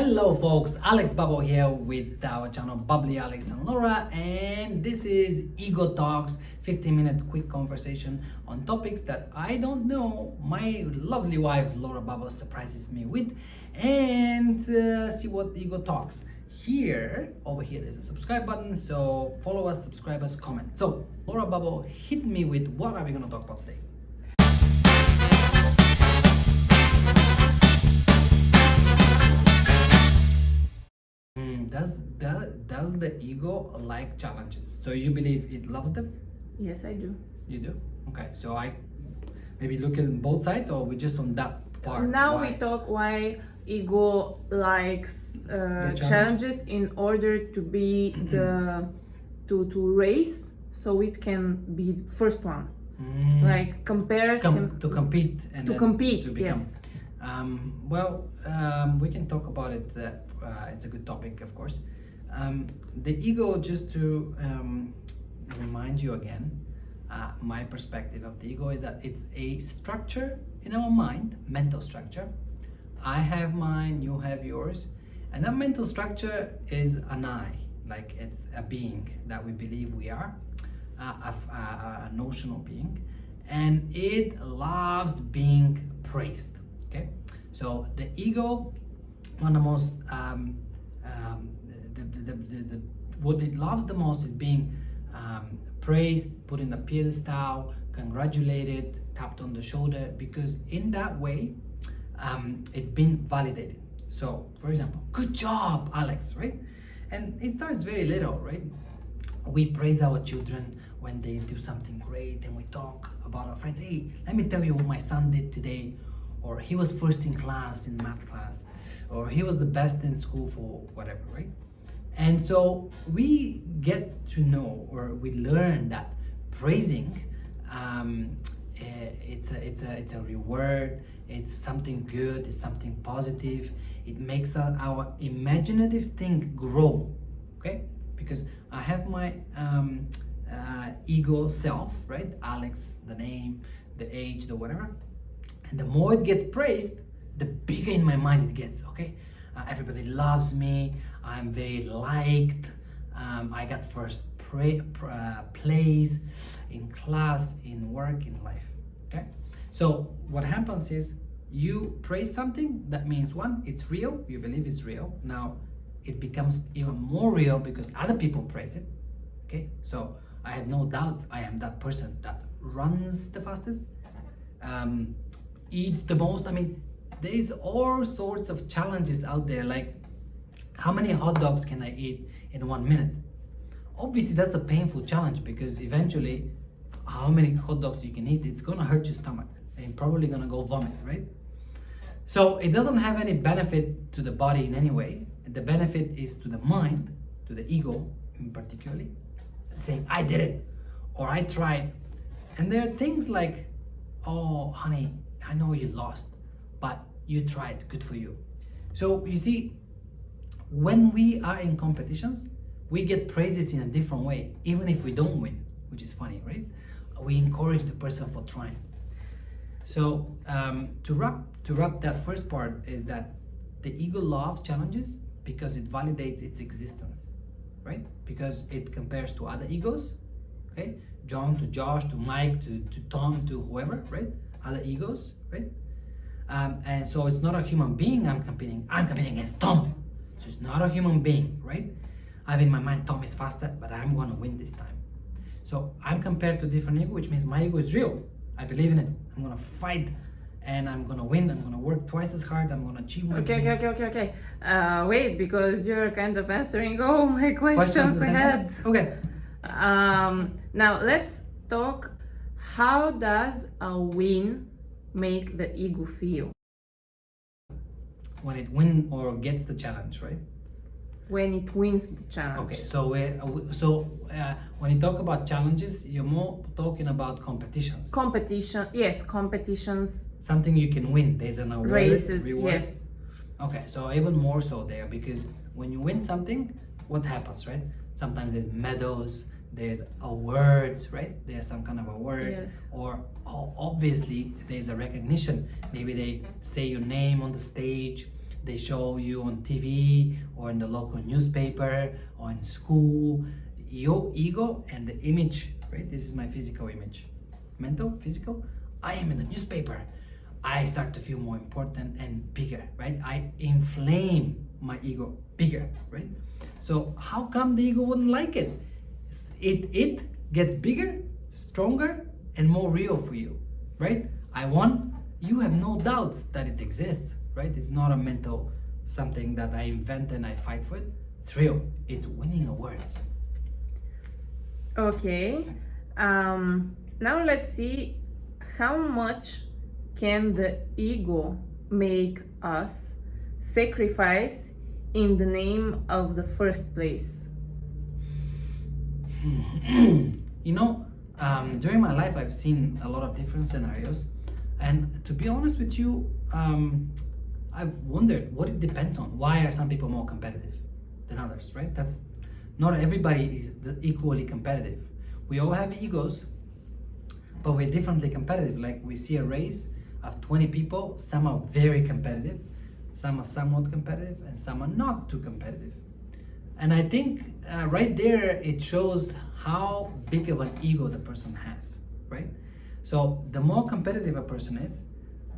Hello folks, Alex Bubble here with our channel Bubbly Alex and Laura, and this is Ego Talks, 15-minute quick conversation on topics that I don't know. My lovely wife Laura Bubble surprises me with, and see what Ego Talks. Over here there's a subscribe button, so follow us, subscribe us, comment. So Laura Bubble, hit me with what are we going to talk about today? Does the ego like challenges? So you believe it loves them? Yes, I do. You do? Okay, so I maybe look at both sides, or we just on that part? Now Why? we talk why ego likes challenges in order to be to race, so it can be the first one. Like compares him to compete and to then compete. to become. Yes. We can talk about it. It's a good topic, of course. The ego, just to remind you again, my perspective of the ego is that it's a structure in our mind, mental structure. I have mine, you have yours, and that mental structure is an I, like it's a being that we believe we are, a notional being, and it loves being praised. Okay, so the ego, one of the most what it loves the most is being praised, put in a pedestal, congratulated, tapped on the shoulder, because in that way it's been validated. So for example, good job Alex, right? And it starts very little, right? We praise our children when they do something great, and we talk about our friends. Hey, let me tell you what my son did today, or he was first in class in math class, or he was the best in school for whatever, right? And so we get to know, or we learn that praising, it's a reward, it's something good, it's something positive. It makes our imaginative thing grow, okay? Because I have my ego self, right? Alex, the name, the age, the whatever. And the more it gets praised, the bigger in my mind it gets, okay? Everybody loves me, I'm very liked, I got first place in class, in work, in life, okay? So what happens is, you praise something, that means one, it's real, you believe it's real. Now it becomes even more real because other people praise it, okay? So I have no doubts I am that person that runs the fastest, eats the most. I mean, there's all sorts of challenges out there, like how many hot dogs can I eat in 1 minute? Obviously that's a painful challenge, because eventually how many hot dogs you can eat, it's gonna hurt your stomach and you're probably gonna go vomit, right? So it doesn't have any benefit to the body in any way. The benefit is to the mind, to the ego in particularly, saying I did it, or I tried. And there are things like, oh honey, I know you lost, but you tried, good for you. So you see, when we are in competitions, we get praises in a different way, even if we don't win, which is funny, right? We encourage the person for trying. So to wrap that first part is that the ego loves challenges because it validates its existence, right? Because it compares to other egos, okay? John to Josh to Mike to Tom to whoever, right? Other egos, right? And so it's not a human being I'm competing against Tom. So it's not a human being, right? I have in my mind Tom is faster, but I'm gonna win this time. So I'm compared to different ego, which means my ego is real. I believe in it. I'm gonna fight and I'm gonna win. I'm gonna work twice as hard. I'm gonna achieve my dream. Okay. Wait, because you're kind of answering all my questions ahead. Okay. Now let's talk. How does a win make the ego feel? When it wins or gets the challenge, right? When it wins the challenge. Okay, so when you talk about challenges, you're more talking about competitions. Competitions. Something you can win. There's an award, races, reward. yes. Okay, so even more so there, because when you win something, what happens, right? Sometimes there's medals, there's awards, right? There's some kind of award, yes. Or obviously there's a recognition. Maybe they say your name on the stage, they show you on TV or in the local newspaper or in school. Your ego and the image, right? This is my physical image. Mental, physical. I am in the newspaper. I start to feel more important and bigger, right? I inflame my ego bigger, right? So how come the ego wouldn't like it? It gets bigger, stronger, and more real for you, right? I won. You have no doubts that it exists, right? It's not a mental something that I invent and I fight for it. It's real. It's winning awards. Okay. Now let's see how much can the ego make us sacrifice in the name of the first place. You know, during my life, I've seen a lot of different scenarios, and to be honest with you, I've wondered what it depends on. Why are some people more competitive than others, right? That's not everybody is equally competitive. We all have egos, but we're differently competitive. Like we see a race of 20 people, some are very competitive, some are somewhat competitive, and some are not too competitive. And I think right there it shows how big of an ego the person has, right? So the more competitive a person is,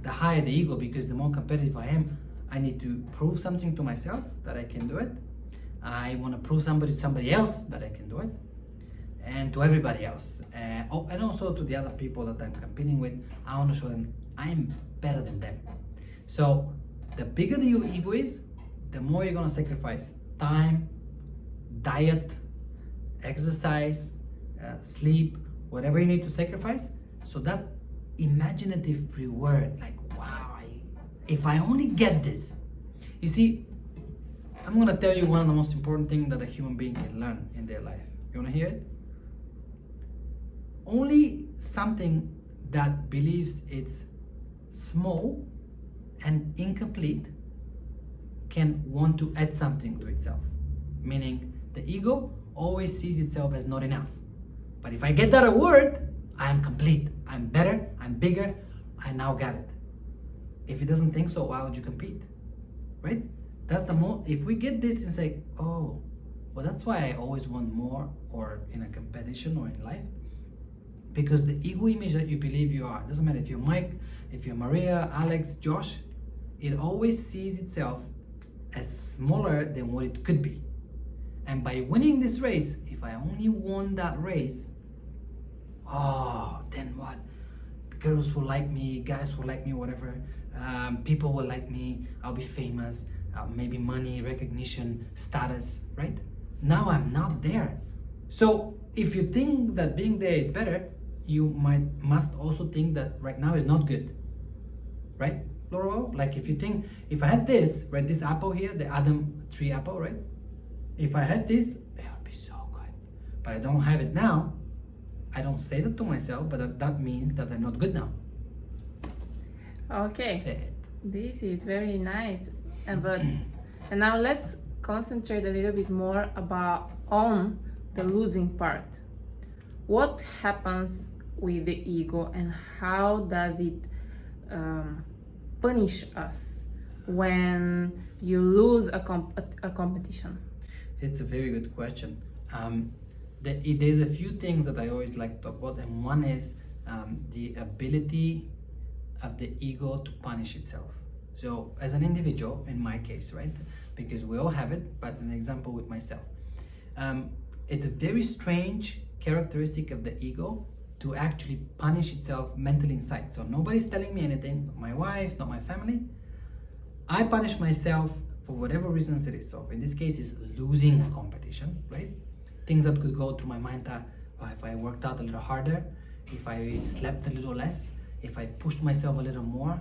the higher the ego, because the more competitive I am, I need to prove something to myself that I can do it. I want to prove to somebody else that I can do it, and to everybody else. And also to the other people that I'm competing with, I want to show them I'm better than them. So the bigger your ego is, the more you're going to sacrifice time, diet, exercise, sleep, whatever you need to sacrifice. So that imaginative reward, like, wow, if I only get this. You see, I'm going to tell you one of the most important things that a human being can learn in their life. You want to hear it? Only something that believes it's small and incomplete can want to add something to itself. Meaning the ego always sees itself as not enough. But if I get that award, I am complete. I'm better, I'm bigger, I now got it. If it doesn't think so, why would you compete? Right? That's the more, if we get this and say, oh, well, that's why I always want more, or in a competition or in life. Because the ego image that you believe you are, doesn't matter if you're Mike, if you're Maria, Alex, Josh, it always sees itself as smaller than what it could be. And by winning this race, if I only won that race, oh, then what? Girls will like me, guys will like me, whatever. People will like me, I'll be famous, maybe money, recognition, status, right? Now I'm not there. So if you think that being there is better, you must also think that right now is not good, right, Laura? Like if you think, if I had this, right, this apple here, the Adam tree apple, right? If I had this, it would be so good. But I don't have it now. I don't say that to myself, but that means that I'm not good now. Okay. Sad. This is very nice. And now let's concentrate a little bit more on the losing part. What happens with the ego and how does it punish us when you lose a competition? It's a very good question. There's a few things that I always like to talk about, and one is the ability of the ego to punish itself. So as an individual, in my case, right, because we all have it, but an example with myself, it's a very strange characteristic of the ego to actually punish itself mentally inside. So nobody's telling me anything, not my wife, not my family. I punish myself for whatever reasons it is. So in this case, it's losing a competition, right? Things that could go through my mind are, oh, if I worked out a little harder, if I slept a little less, if I pushed myself a little more,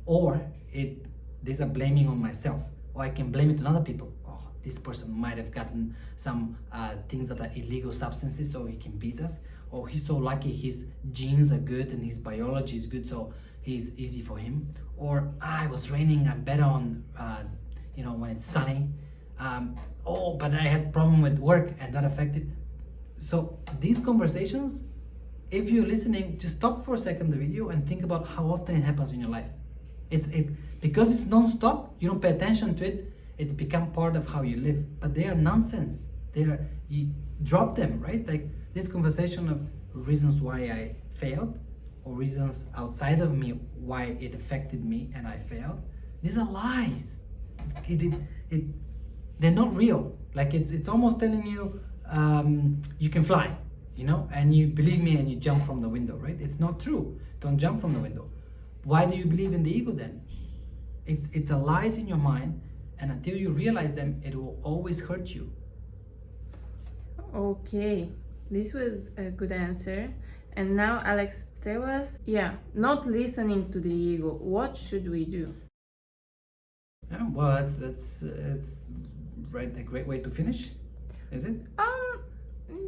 or there's a blaming on myself, or I can blame it on other people. Oh, this person might have gotten some things that are illegal substances, so he can beat us. Or he's so lucky his genes are good and his biology is good, so it's easy for him. Or it was raining, I'm better on when it's sunny. But I had a problem with work and that affected. So these conversations, if you're listening, just stop for a second the video and think about how often it happens in your life. Because it's non-stop, you don't pay attention to it, it's become part of how you live. But they are nonsense. You drop them, right? Like this conversation of reasons why I failed, or reasons outside of me why it affected me and I failed. These are lies. They're not real. Like it's almost telling you you can fly, and you believe me and you jump from the window, right? It's not true. Don't jump from the window. Why do you believe in the ego then? It's a lies in your mind, and until you realize them, it will always hurt you. Okay, this was a good answer. And now, Alex, tell us, not listening to the ego. What should we do? Yeah, well, that's right. A great way to finish, is it?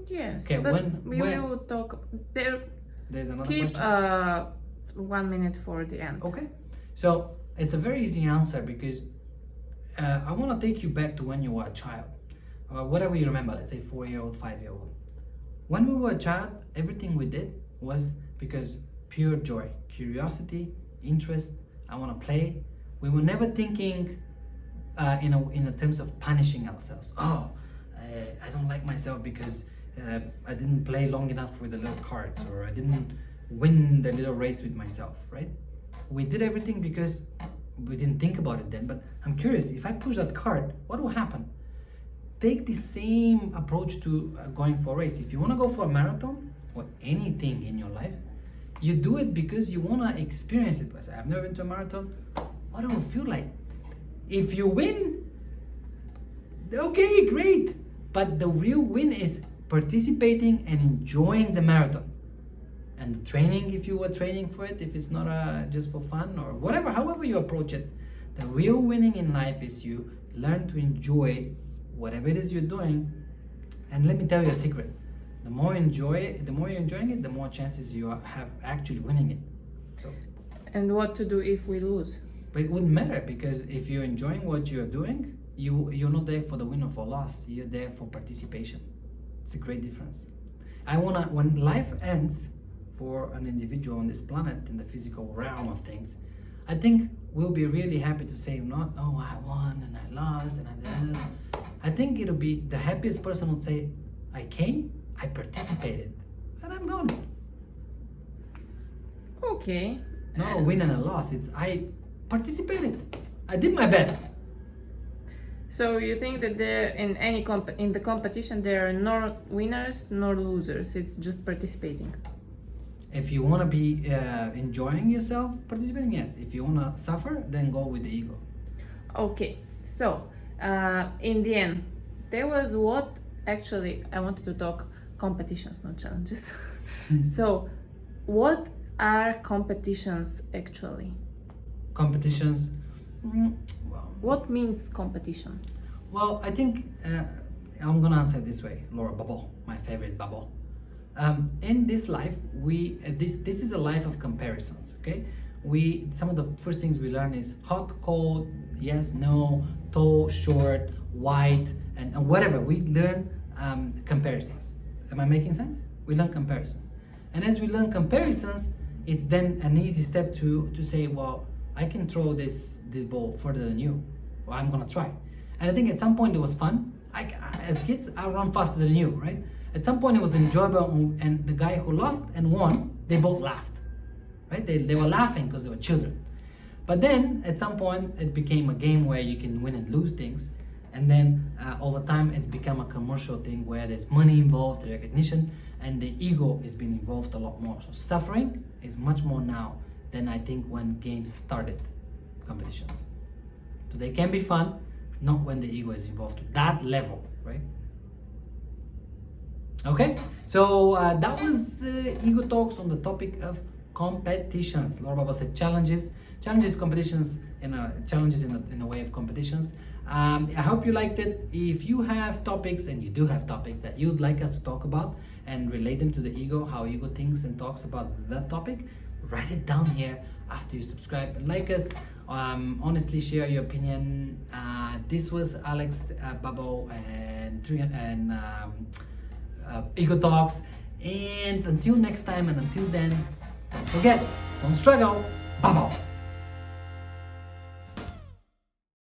Yes. Okay, but we will talk there. There's another Keep question. 1 minute for the end. Okay, so it's a very easy answer because I want to take you back to when you were a child, whatever you remember. Let's say 4-year-old, 5-year-old. When we were a child, everything we did was because pure joy, curiosity, interest. I want to play. We were never thinking in terms of punishing ourselves. I don't like myself because I didn't play long enough with the little cards, or I didn't win the little race with myself, right? We did everything because we didn't think about it then. But I'm curious, if I push that card, what will happen? Take the same approach to going for a race. If you want to go for a marathon or anything in your life, you do it because you want to experience it. I've never been to a marathon. What do it feel like? If you win, okay, great. But the real win is participating and enjoying the marathon. And the training, if you were training for it, if it's not just for fun or whatever, however you approach it, the real winning in life is you learn to enjoy whatever it is you're doing. And let me tell you a secret. The more you're enjoying it, the more chances you have actually winning it. So, and what to do if we lose? but it wouldn't matter, because if you're enjoying what you're doing, you're not there for the win or for loss. You're there for participation. It's a great difference. When life ends for an individual on this planet in the physical realm of things, I think we'll be really happy to say not, oh, I won and I lost and I think it'll be the happiest person would say, I came, I participated, and I'm gone. Okay. Not a win and a loss. It's I participated. I did my best. So you think that there in the competition there are no winners nor losers. It's just participating. If you want to be enjoying yourself, participating, yes. If you want to suffer, then go with the ego. Okay. So in the end, there was what actually I wanted to talk competitions, not challenges. So what are competitions actually? Competitions. What means competition? Well, I think I'm gonna answer it this way, Laura. Bubble, my favorite bubble. In this life, this is a life of comparisons. Okay, some of the first things we learn is hot, cold, yes, no, tall, short, white, and whatever. We learn comparisons. Am I making sense? We learn comparisons, and as we learn comparisons, it's then an easy step to say, well, I can throw this ball further than you. Well, I'm gonna try. And I think at some point it was fun. As kids, I run faster than you, right? At some point it was enjoyable, and the guy who lost and won, they both laughed, right? They were laughing because they were children. But then at some point it became a game where you can win and lose things. And then over time it's become a commercial thing where there's money involved, recognition, and the ego is being involved a lot more. So suffering is much more now than I think when games started, competitions. So they can be fun, not when the ego is involved to that level, right? Okay, so that was Ego Talks on the topic of competitions. Laura Baba said challenges, competitions, challenges in a way of competitions. I hope you liked it. If you have topics, and you do have topics that you'd like us to talk about and relate them to the ego, how ego thinks and talks about that topic, write it down here after you subscribe and like us. Honestly, share your opinion. This was Alex Babo and Ego Talks. And until next time, and until then, don't forget, don't struggle. Babo.